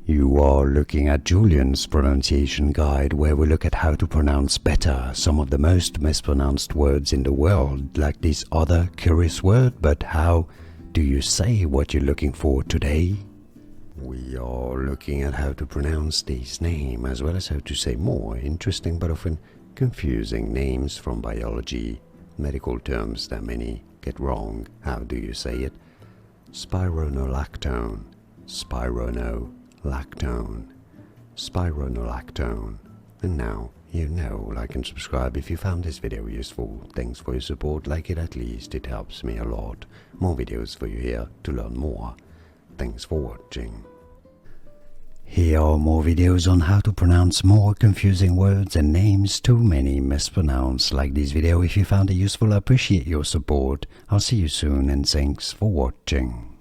You are looking at Julian's pronunciation guide, where we look at how to pronounce better some of the most mispronounced words in the world, like this other curious word. But how do you say what you're looking for today? We are looking at how to pronounce this name, as well as how to say more interesting but often confusing names from biology, medical terms that many get wrong. How do you say it? Spironolactone, spironolactone, spironolactone. And now you know. Like and subscribe if you found this video useful. Thanks for your support. Like it at least, it helps me a lot. More videos for you here to learn more. Thanks for watching. Here are more videos on how to pronounce more confusing words and names too many mispronounced. Like this video if you found it useful. I appreciate your support. I'll see you soon and thanks for watching.